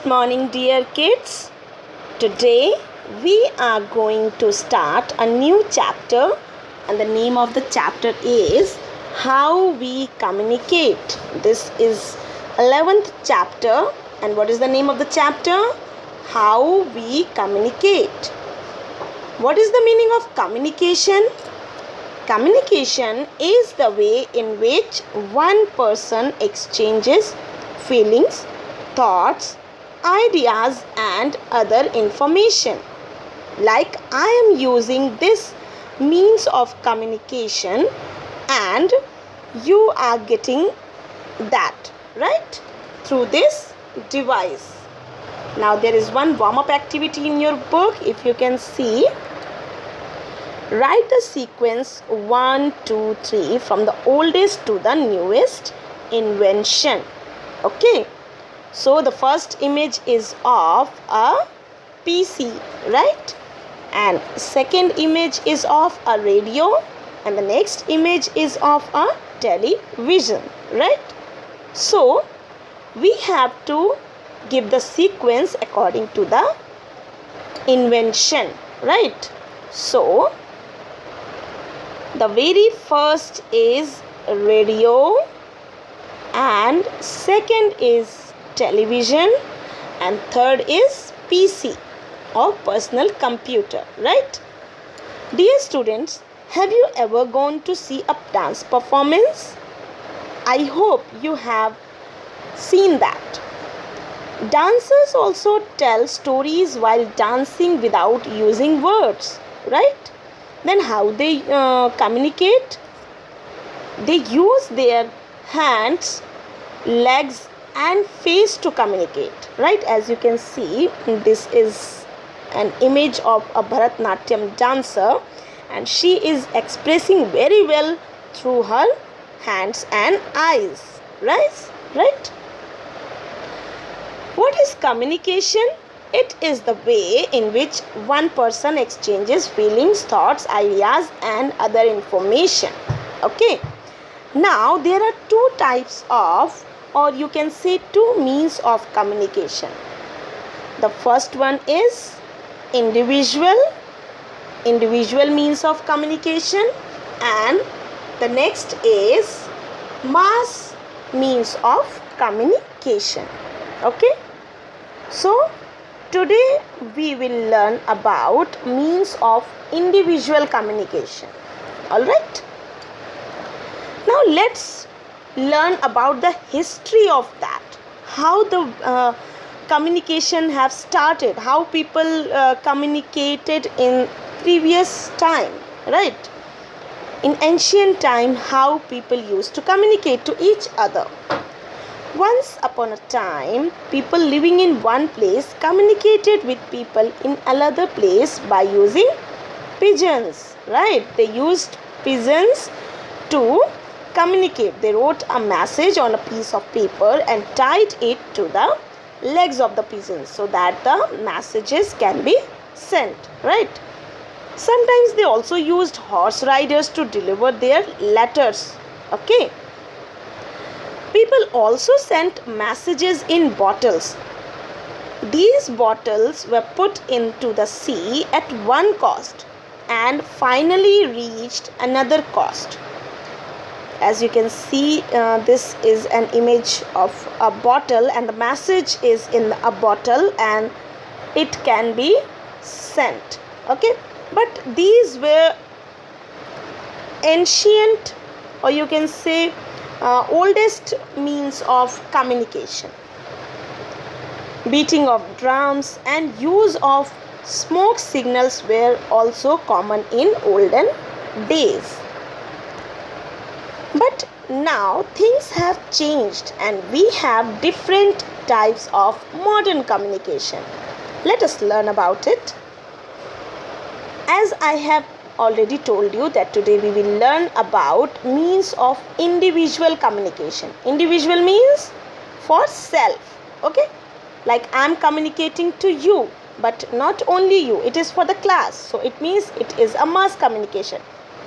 morning, dear kids. Today we are going to start a new chapter, and the name of the chapter is How We Communicate. This is 11th chapter, and what is the name of the chapter? How We Communicate. What is the meaning of communication? Communication is the way in which one person exchanges feelings, thoughts, ideas and other information. Like I am using this means of communication and you are getting that, right? Through this device. Now there is one warm-up activity in your book. If you can see, write the sequence 1, 2, 3 from the oldest to the newest invention. Okay. So the first image is of a PC, right? And second image is of a radio, and the next image is of a television, right? So we have to give the sequence according to the invention, right? So the very first is radio, and second is television, and third is PC or personal computer, right? Dear students, have you ever gone to see a dance performance? I hope you have seen that. Dancers also tell stories while dancing without using words, right? Then how they communicate? They use their hands, legs and face to communicate, right? As you can see, this is an image of a Bharatnatyam dancer, and she is expressing very well through her hands and eyes, right? What is communication? It is the way in which one person exchanges feelings, thoughts, ideas and other information. Okay. Now there are two types of, or you can say two means of communication. The first one is individual means of communication, and the next is mass means of communication. Okay. So today we will learn about means of individual communication. All right. Now let's learn about the history of that, how the communication have started, how people communicated in previous time, right? In ancient time, how people used to communicate to each other. Once upon a time, people living in one place communicated with people in another place by using pigeons, right? They used pigeons to communicate. They wrote a message on a piece of paper and tied it to the legs of the pigeons so that the messages can be sent, right? Sometimes they also used horse riders to deliver their letters. Okay. People also sent messages in bottles. These bottles were put into the sea at one coast and finally reached another coast. As you can see, this is an image of a bottle, and the message is in a bottle and it can be sent. Okay. But these were ancient, or you can say oldest means of communication. Beating of drums and use of smoke signals were also common in olden days. But now things have changed and we have different types of modern communication. Let us learn about it. As I have already told you that today we will learn about means of individual communication. Individual means for self. Okay. Like I am communicating to you, but not only you, it is for the class. So it means it is a mass communication.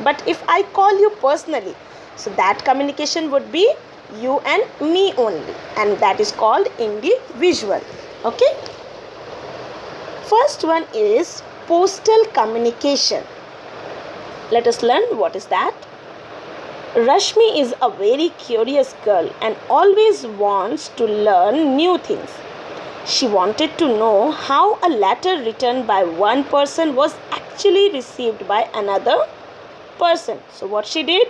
But if I call you personally, so that communication would be you and me only, and that is called individual. Okay. First one is postal communication. Let us learn what is that. Rashmi is a very curious girl and always wants to learn new things. She wanted to know how a letter written by one person was actually received by another person. So what she did?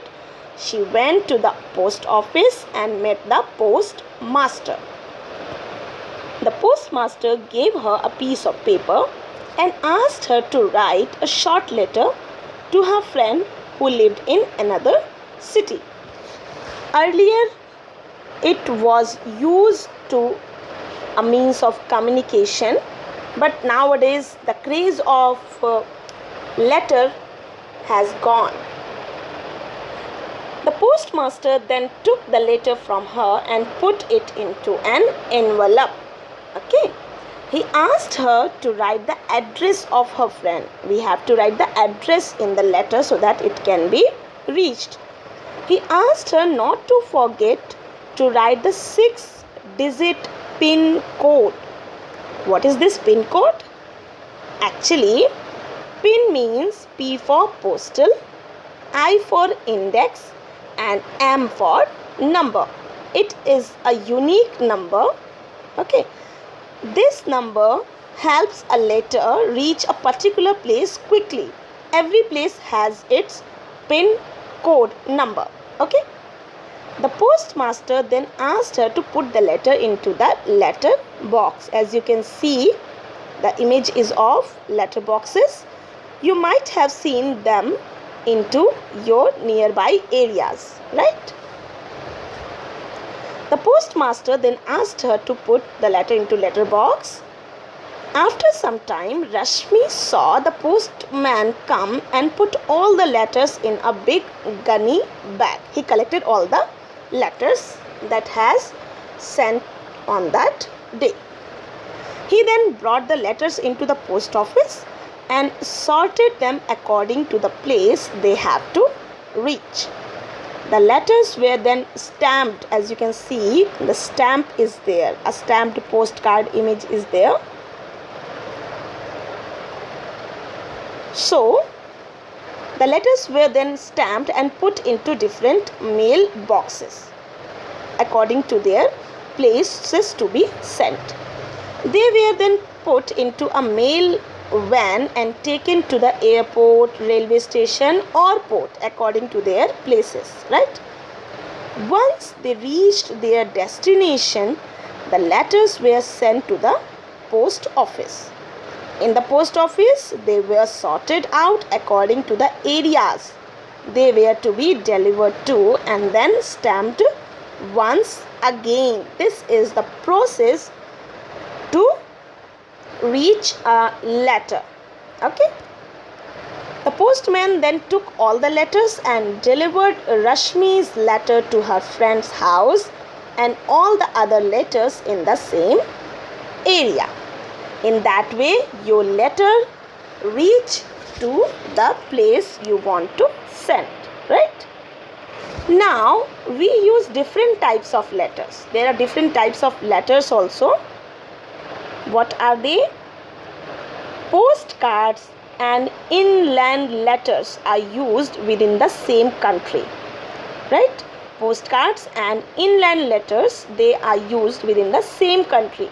She went to the post office and met the postmaster. The postmaster gave her a piece of paper and asked her to write a short letter to her friend who lived in another city. Earlier, it was used to a means of communication, but nowadays the craze of letter has gone. The postmaster then took the letter from her and put it into an envelope. Okay. He asked her to write the address of her friend. We have to write the address in the letter so that it can be reached. He asked her not to forget to write the 6-digit PIN code. What is this PIN code? Actually, PIN means P for postal, I for index, and M for number. It is a unique number. Okay. This number helps a letter reach a particular place quickly. Every place has its PIN code number. Okay. The postmaster then asked her to put the letter into the letter box. As you can see, the image is of letter boxes. You might have seen them into your nearby areas, right? The postmaster then asked her to put the letter into letter box. After some time, Rashmi saw the postman come and put all the letters in a big gunny bag. He collected all the letters that has sent on that day. He then brought the letters into the post office and sorted them according to the place they have to reach. The letters were then stamped. As you can see, the stamp is there. A stamped postcard image is there. So, the letters were then stamped and put into different mail boxes according to their places to be sent. They were then put into a mail van and taken to the airport, railway station or port according to their places, right? Once they reached their destination, the letters were sent to the post office. In the post office, they were sorted out according to the areas they were to be delivered to and then stamped once again. This is the process to reach a letter. Okay. The postman then took all the letters and delivered Rashmi's letter to her friend's house and all the other letters in the same area. In that way, your letter reach to the place you want to send, right? Now, we use different types of letters. There are different types of letters also. What are they? Postcards and inland letters are used within the same country, right? Postcards and inland letters, they are used within the same country.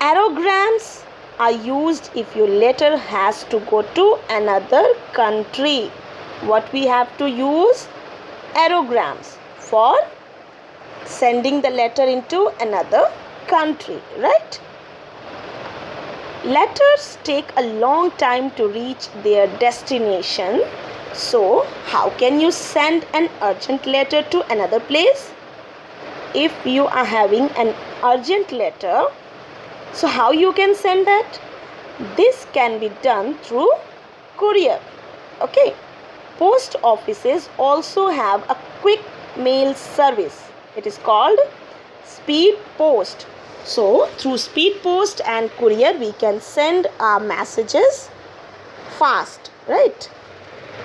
Aerograms are used if your letter has to go to another country. What we have to use? Aerograms for sending the letter into another country, right? Letters take a long time to reach their destination. So, how can you send an urgent letter to another place? If you are having an urgent letter, so how you can send that? This can be done through courier. Okay. Post offices also have a quick mail service. It is called speed post. So, through speed post and courier, we can send our messages fast, right?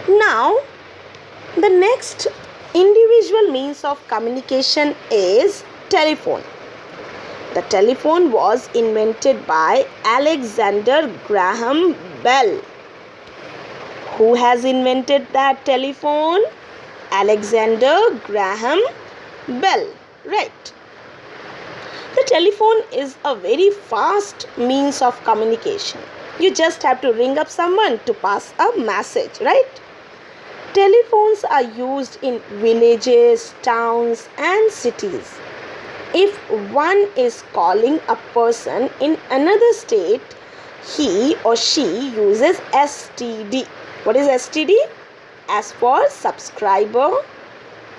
Now, the next individual means of communication is telephone. The telephone was invented by Alexander Graham Bell. Who has invented that telephone? Alexander Graham Bell. Right. The telephone is a very fast means of communication. You just have to ring up someone to pass a message, right? Telephones are used in villages, towns, and cities. If one is calling a person in another state, he or she uses STD. What is STD? S for subscriber,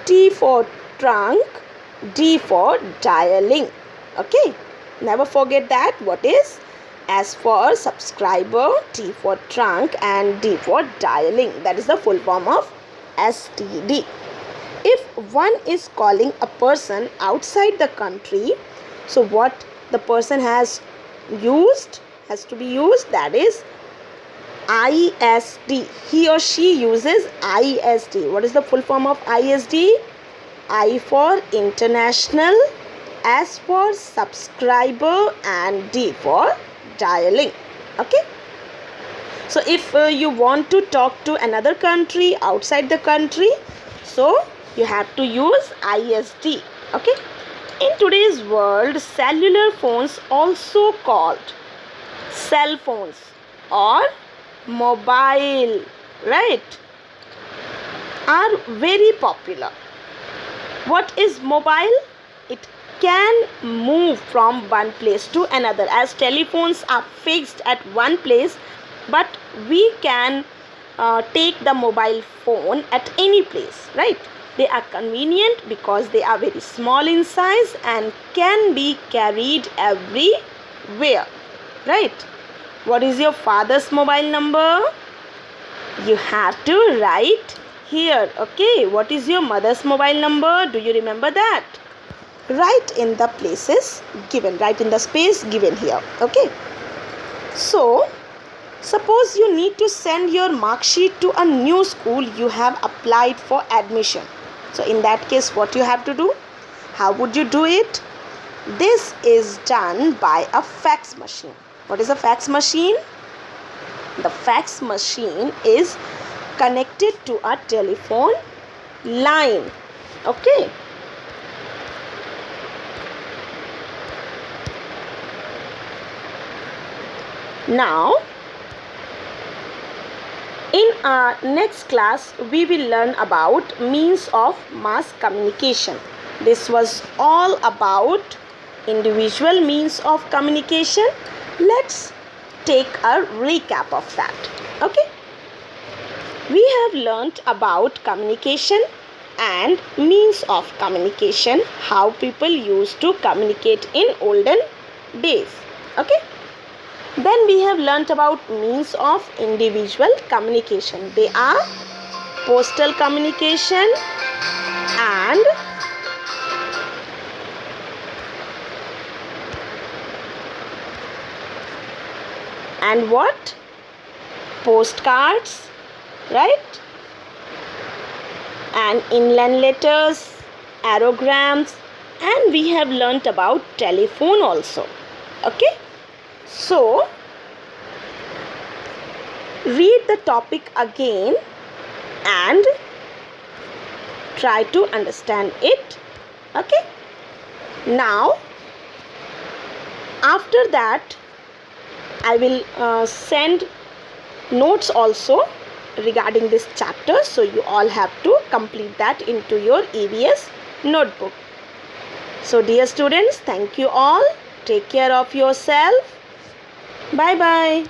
T for trunk, D for dialing. Okay, never forget that. What is S for subscriber, T for trunk, and D for dialing. That is the full form of STD. If one is calling a person outside the country, so what the person has to be used, that is ISD. He or she uses ISD. What is the full form of ISD? I for international, S for subscriber, and D for dialing. Okay. So if you want to talk to another country outside the country, so you have to use ISD. Okay. In today's world, cellular phones, also called cell phones or mobile, right, are very popular. What is mobile? It can move from one place to another, as telephones are fixed at one place, but we can take the mobile phone at any place, right? They are convenient because they are very small in size and can be carried everywhere, right? What is your father's mobile number? You have to write here. Okay. What is your mother's mobile number? Do you remember that? Write in the places given. Write in the space given here. Okay. So, suppose you need to send your mark sheet to a new school you have applied for admission. So, in that case, what you have to do? How would you do it? This is done by a fax machine. What is a fax machine? The fax machine is connected to a telephone line. Okay. Now, in our next class, we will learn about means of mass communication. This was all about individual means of communication. Let's take a recap of that. Okay. We have learnt about communication and means of communication, how people used to communicate in olden days. Okay. Then we have learnt about means of individual communication. They are postal communication and what? Postcards, right? And inland letters, aerograms, and we have learnt about telephone also. Okay. So, read the topic again and try to understand it. Okay. Now, after that, I will send notes also regarding this chapter. So, you all have to complete that into your EVS notebook. So, dear students, thank you all. Take care of yourself. Bye-bye.